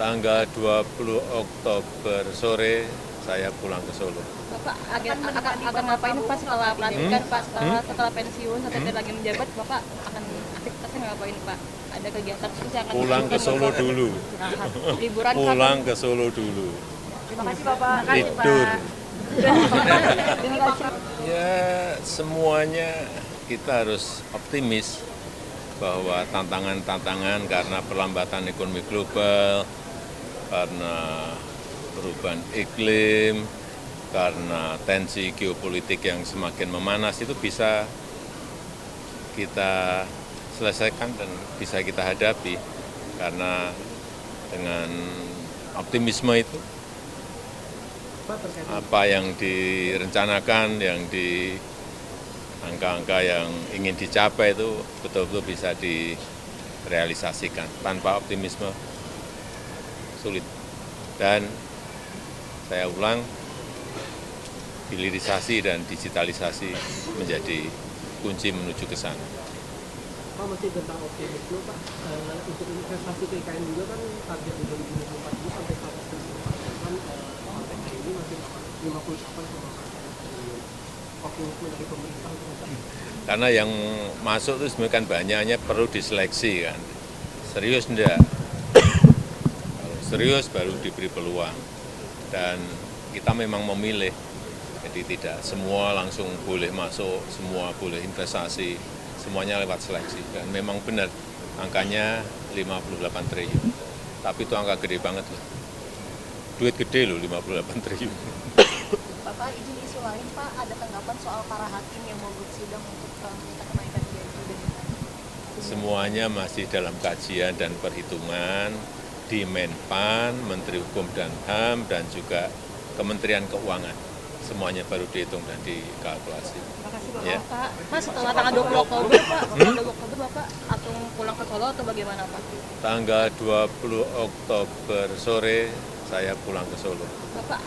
Tanggal 20 Oktober sore saya pulang ke Solo. Bapak akan ngapain Pak setelah pelantikan Pak, setelah pensiun atau tidak lagi menjabat, Bapak akan aktivitasnya ngapain Pak? Ada kegiatan khusus yang akan Pulang ke Solo dulu. Liburan Pulang ke Solo dulu. Terima kasih Bapak. Tidur. Terima kasih. Ya semuanya kita harus optimis bahwa tantangan-tantangan karena perlambatan ekonomi global, karena perubahan iklim, karena tensi geopolitik yang semakin memanas itu bisa kita selesaikan dan bisa kita hadapi. Karena dengan optimisme itu, apa yang direncanakan, yang di angka-angka yang ingin dicapai itu betul-betul bisa direalisasikan. Tanpa optimisme sulit. Dan saya ulang, hilirisasi dan digitalisasi menjadi kunci menuju ke sana. Pak, masih tentang optimisme Pak, untuk investasi ke IKN juga kan target di 2024 ini sampai 100% kan sampai hari ini masih 58,4 triliun. Optimisme dari pemerintah untuk Karena yang masuk itu sebenarnya kan banyaknya perlu diseleksi kan. Serius enggak? Kalau serius baru diberi peluang. Dan kita memang memilih. Jadi tidak semua langsung boleh masuk, semua boleh investasi, semuanya lewat seleksi. Dan memang benar angkanya 58 triliun. Tapi itu angka gede banget loh. Duit gede loh 58 triliun. Bapak izin isu lain Pak, ada tanggapan soal para hakim yang mau bersidang untuk minta kenaikan gaji dan Semuanya masih dalam kajian dan perhitungan di Menpan, Menteri Hukum dan HAM, dan juga Kementerian Keuangan. Semuanya baru dihitung dan dikalkulasi. Terima kasih Bapak. Ya. Pak, setelah tanggal 20 Oktober Pak, setelah 20 Oktober Bapak atau pulang ke Solo atau bagaimana Pak? Tanggal 20 Oktober sore saya pulang ke Solo. Bapak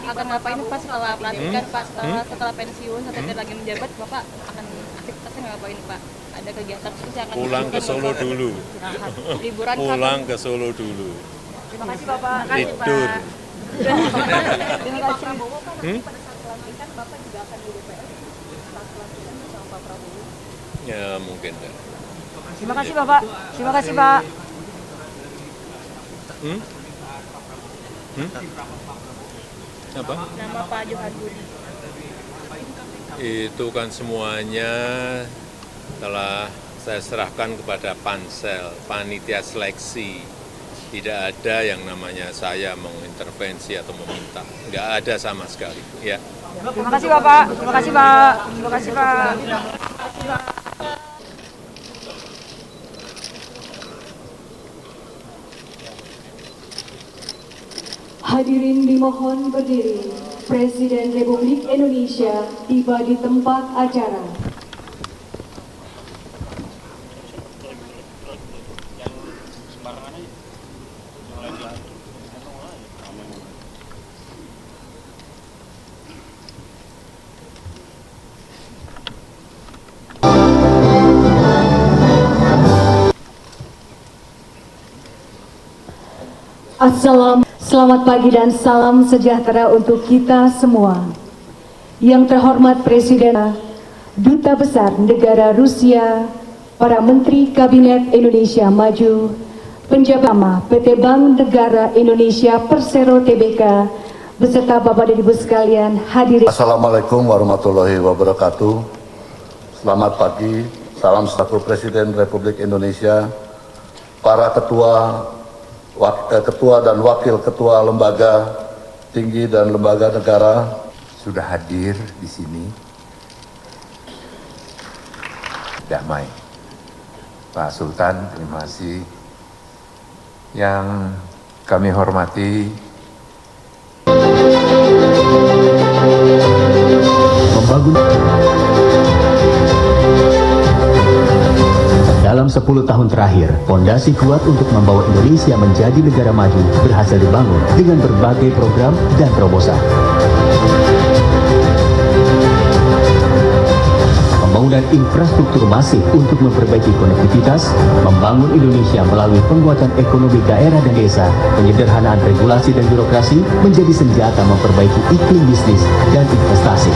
akan ngapain Pak setelah pelantikan Pak, setelah pensiun atau tidak lagi menjabat, Bapak akan aktivitasnya ngapain Pak? Ada kegiatan khusus yang akan Pulang ke Solo dulu. Liburan Pulang ke Solo dulu. Terima kasih Bapak. Tidur. Terima kasih. Prabowo Pak, nanti pada saat pelantikan Bapak juga akan di DPR saat pelantikan bersama Pak Prabowo. Ya mungkin enggak. Terima kasih Bapak. Terima kasih Pak. Apa? Nama Pak Johan Budi. Itu kan semuanya telah saya serahkan kepada pansel, panitia seleksi. Tidak ada yang namanya saya mengintervensi atau meminta. Nggak ada sama sekali. Ya. Terima kasih Bapak. Terima kasih Pak. Terima kasih Pak. Hadirin dimohon berdiri. Presiden Republik Indonesia tiba di tempat acara. Selamat pagi dan salam sejahtera untuk kita semua. Yang terhormat Presiden, Duta Besar Negara Rusia, para Menteri Kabinet Indonesia Maju, penjabat utama PT Bank Negara Indonesia Persero Tbk, beserta Bapak dan Ibu sekalian hadirin. Assalamualaikum warahmatullahi wabarakatuh. Selamat pagi, salam sejahtera Presiden Republik Indonesia, para ketua dan wakil ketua lembaga tinggi dan lembaga negara sudah hadir di sini. Damai. Pak Sultan, terima kasih. Yang kami hormati membangun dalam 10 tahun terakhir, fondasi kuat untuk membawa Indonesia menjadi negara maju berhasil dibangun dengan berbagai program dan terobosan. Pembangunan pembangunan infrastruktur masif untuk memperbaiki konektivitas, membangun Indonesia melalui penguatan ekonomi daerah dan desa, penyederhanaan regulasi dan birokrasi menjadi senjata memperbaiki iklim bisnis dan investasi.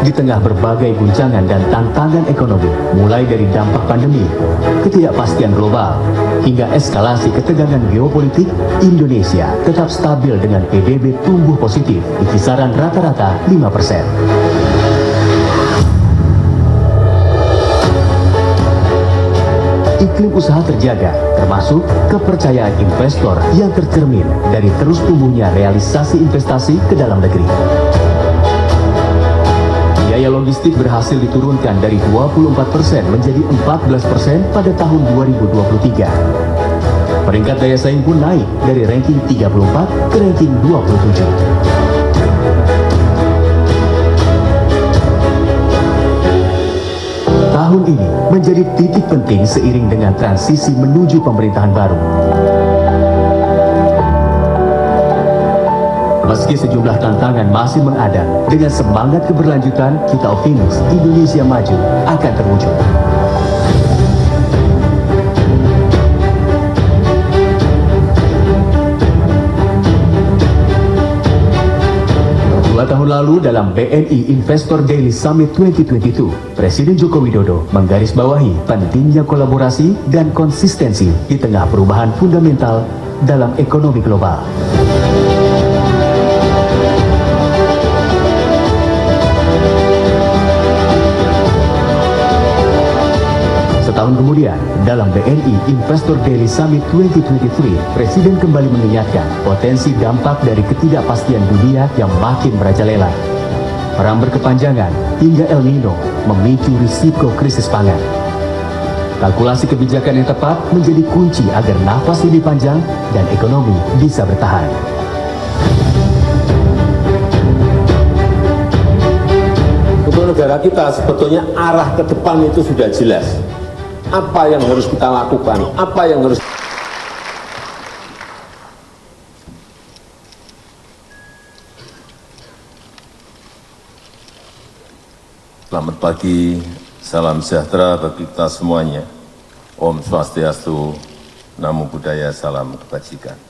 Di tengah berbagai guncangan dan tantangan ekonomi, mulai dari dampak pandemi, ketidakpastian global, hingga eskalasi ketegangan geopolitik, Indonesia tetap stabil dengan PDB tumbuh positif di kisaran rata-rata 5%. Iklim usaha terjaga, termasuk kepercayaan investor yang tercermin dari terus tumbuhnya realisasi investasi ke dalam negeri. Biaya logistik berhasil diturunkan dari 24% menjadi 14% pada tahun 2023. Peringkat daya saing pun naik dari ranking 34 ke ranking 27. Tahun ini menjadi titik penting seiring dengan transisi menuju pemerintahan baru. Meski sejumlah tantangan masih mengadang, dengan semangat keberlanjutan, kita optimis Indonesia maju akan terwujud. Dua tahun lalu dalam BNI Investor Daily Summit 2022, Presiden Joko Widodo menggarisbawahi pentingnya kolaborasi dan konsistensi di tengah perubahan fundamental dalam ekonomi global. Setahun kemudian, dalam BNI Investor Daily Summit 2023, Presiden kembali mengingatkan potensi dampak dari ketidakpastian dunia yang makin merajalela. Perang berkepanjangan hingga El Nino memicu risiko krisis pangan. Kalkulasi kebijakan yang tepat menjadi kunci agar nafas lebih panjang dan ekonomi bisa bertahan. Untuk negara kita sebetulnya arah ke depan itu sudah jelas. Apa yang harus kita lakukan, apa yang harus. Selamat pagi, salam sejahtera bagi kita semuanya. Om Swastiastu, Namo Buddhaya, salam kebajikan.